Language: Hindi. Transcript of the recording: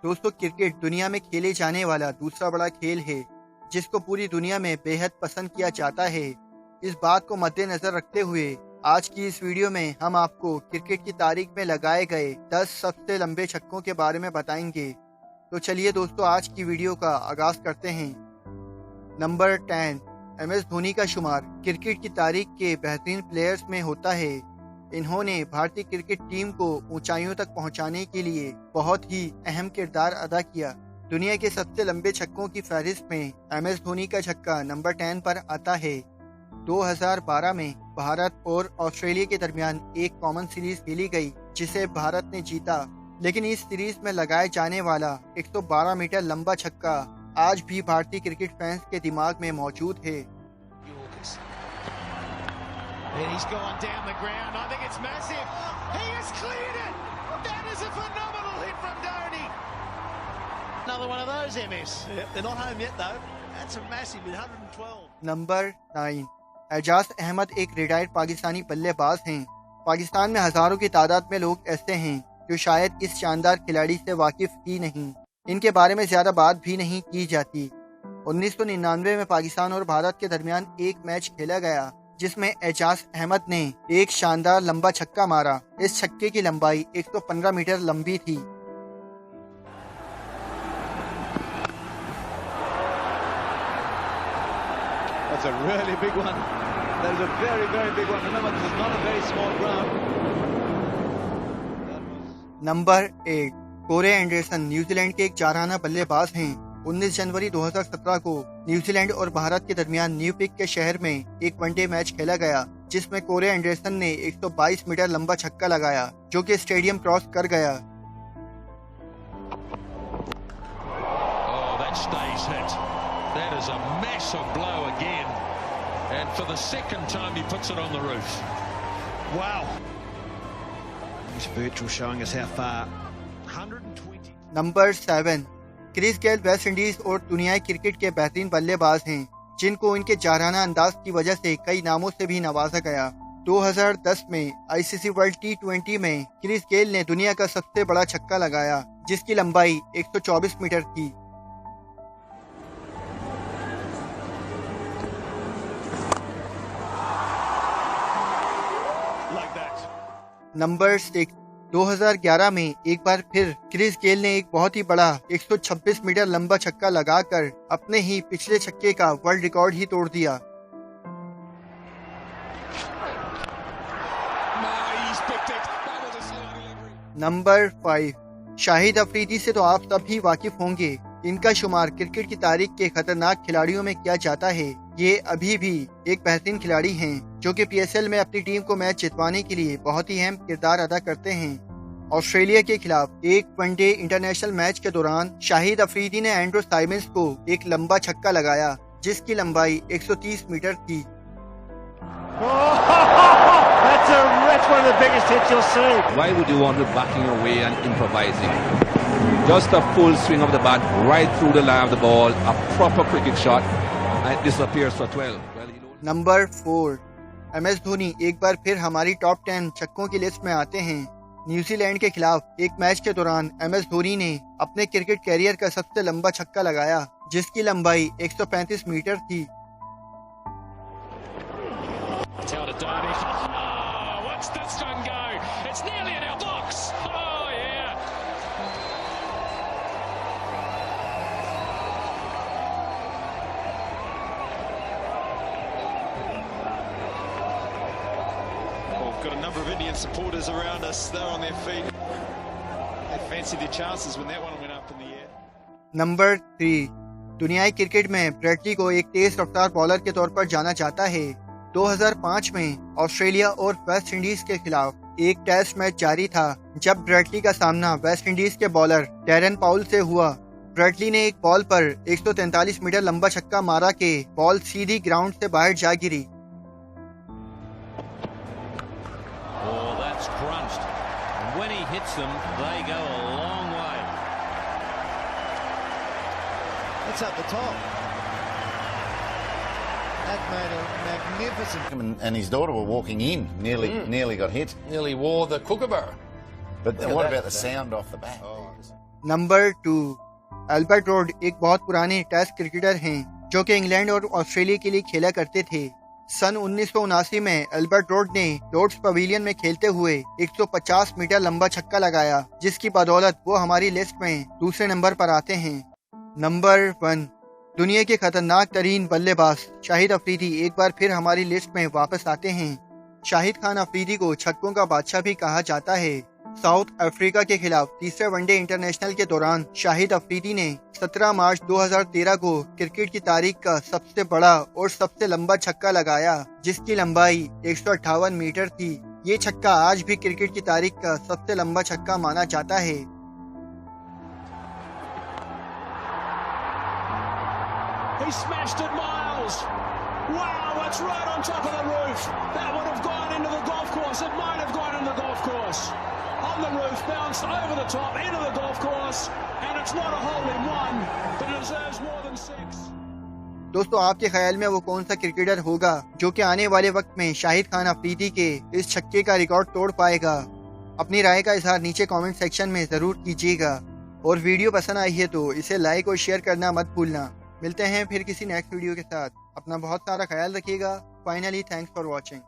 दोस्तों, क्रिकेट दुनिया में खेले जाने वाला दूसरा बड़ा खेल है जिसको पूरी दुनिया में बेहद पसंद किया जाता है। इस बात को मद्देनजर रखते हुए आज की इस वीडियो में हम आपको क्रिकेट की तारीख में लगाए गए 10 सबसे लंबे छक्कों के बारे में बताएंगे। तो चलिए दोस्तों, आज की वीडियो का आगाज करते हैं। नंबर 10, MS धोनी का शुमार क्रिकेट की तारीख के बेहतरीन प्लेयर्स में होता है। इन्होंने भारतीय क्रिकेट टीम को ऊंचाइयों तक पहुंचाने के लिए बहुत ही अहम किरदार अदा किया। दुनिया के सबसे लंबे छक्कों की फहरिस्त में MS धोनी का छक्का नंबर 10 पर आता है। 2012 में भारत और ऑस्ट्रेलिया के दरमियान एक कॉमन सीरीज खेली गई जिसे भारत ने जीता, लेकिन इस सीरीज में लगाए जाने वाला 112 मीटर लंबा छक्का आज भी भारतीय क्रिकेट फैंस के दिमाग में मौजूद है। He's gone down the ground. I think it's massive. He has cleared it. That is a phenomenal hit from Dhoni. Another one of those, MS. Yeah, they're not home yet though. That's a massive 112. Number 9, Ejaz Ahmed एक रिटायर्ड पाकिस्तानी बल्लेबाज हैं। पाकिस्तान में हजारों की तादाद में लोग ऐसे हैं जो शायद इस शानदार खिलाड़ी से वाकिफ ही नहीं। इनके बारे में ज्यादा बात भी नहीं की जाती। 1999 में पाकिस्तान और भारत के दरमियान एक मैच खेला गया जिसमें एजाज अहमद ने एक शानदार लंबा छक्का मारा। इस छक्के की लंबाई 115 मीटर लंबी थी। That's a really big one. That is a very, very big one. Remember, this is not a very small ground. Number 8, Corey Anderson New Zealand के एक चाराना बल्लेबाज हैं। 19 जनवरी 2017 को न्यूजीलैंड और भारत के दरमियान न्यूपिक के शहर में एक वनडे मैच खेला गया जिसमें कोरे एंडरसन ने 122 मीटर लंबा छक्का लगाया जो कि स्टेडियम क्रॉस कर गया। Number 7, Chris Gayle West Indies और दुनियाई क्रिकेट के बेहतरीन बल्लेबाज हैं जिनको इनके जाराना अंदाज की वजह से कई नामों से भी नवाजा गया। 2010 में ICC वर्ल्ड T20 में क्रिस गेल ने दुनिया का सबसे बड़ा छक्का लगाया जिसकी लंबाई 124 मीटर थी। नंबर 6, 2011 में एक बार फिर क्रिस गेल ने एक बहुत ही बड़ा 126 मीटर लंबा छक्का लगाकर अपने ही पिछले छक्के का वर्ल्ड रिकॉर्ड ही तोड़ दिया। नंबर 5, शाहिद अफरीदी से तो आप सब ही वाकिफ होंगे। इनका शुमार क्रिकेट की तारीख के खतरनाक खिलाड़ियों में किया जाता है। ये अभी भी एक बेहतरीन खिलाड़ी हैं जो कि PSL में अपनी टीम को मैच जितवाने के लिए बहुत ही अहम किरदार अदा करते हैं। ऑस्ट्रेलिया के खिलाफ एक वनडे इंटरनेशनल मैच के दौरान शाहिद अफरीदी ने एंड्रू साइमंस को एक लंबा छक्का लगाया जिसकी लंबाई 130 मीटर थी। That's one of the biggest hits you'll see. Why would you want to be backing away and improvising? Just a full swing of the bat right through the line of the ball, a proper cricket shot, and it disappears for 12. Number 4, MS Dhoni एक बार फिर हमारी टॉप 10 छक्कों की लिस्ट में आते हैं। न्यूजीलैंड के खिलाफ एक मैच के दौरान MS धोनी ने अपने क्रिकेट कैरियर का सबसे लंबा छक्का लगाया जिसकी लंबाई 135 मीटर थी। Got a number of Indian supporters around us. They're on their feet. They fancied their chances when that one went up in the air. Number 3, दुनियाई क्रिकेट में ब्रैडली को एक तेज रफ्तार बॉलर के तौर पर जाना जाता है। 2005 में ऑस्ट्रेलिया और वेस्ट इंडीज के खिलाफ एक टेस्ट मैच जारी था जब ब्रैडली का सामना वेस्ट इंडीज के बॉलर डैरन पाउल से हुआ। ब्रैडली ने एक बॉल पर 143 मीटर लंबा छक्का मारा के बॉल सीधी ग्राउंड से बाहर जा गिरी। When he hits them, they go a long way. It's up the top. That made a magnificent. Him and his daughter were walking in, nearly got hit. Nearly wore the kookaburra. But what about the sound off the bat? Number 2, Albert road एक बहुत पुराने टेस्ट क्रिकेटर हैं जो कि इंग्लैंड और ऑस्ट्रेलिया के लिए खेला करते थे। सन 1979 में एल्बर्ट रोड ने लॉर्ड्स पवेलियन में खेलते हुए 150 मीटर लंबा छक्का लगाया, जिसकी बदौलत वो हमारी लिस्ट में दूसरे नंबर पर आते हैं। नंबर 1, दुनिया के खतरनाक तरीन बल्लेबाज शाहिद अफरीदी एक बार फिर हमारी लिस्ट में वापस आते हैं। शाहिद खान अफरीदी को छक्कों का बादशाह भी कहा जाता है। साउथ अफ्रीका के खिलाफ तीसरे वनडे इंटरनेशनल के दौरान शाहिद अफरीदी ने 17 मार्च 2013 को क्रिकेट की तारीख का सबसे बड़ा और सबसे लंबा छक्का लगाया, जिसकी लंबाई 158 मीटर थी। ये छक्का आज भी क्रिकेट की तारीख का सबसे लंबा छक्का माना जाता है। He smashed it miles. Wow, it's right on top of the roof. That would have gone into the golf course. It might have gone into the golf course. On the roof, bounced over the top, into the golf course, and it's not a hole in one, but it deserves more than 6. दोस्तों, आपके ख्याल में वो कौन सा क्रिकेटर होगा जो कि आने वाले वक्त में शाहिद खान अफरीदी के इस छक्के का रिकॉर्ड तोड़ पाएगा? अपनी राय का इजहार नीचे कमेंट सेक्शन में जरूर कीजिएगा, और वीडियो पसंद आई है तो इसे लाइक और शेयर करना मत भूलना। मिलते हैं फिर किसी नेक्स्ट वीडियो के साथ। अपना बहुत सारा ख्याल रखिएगा। Finally thanks for watching.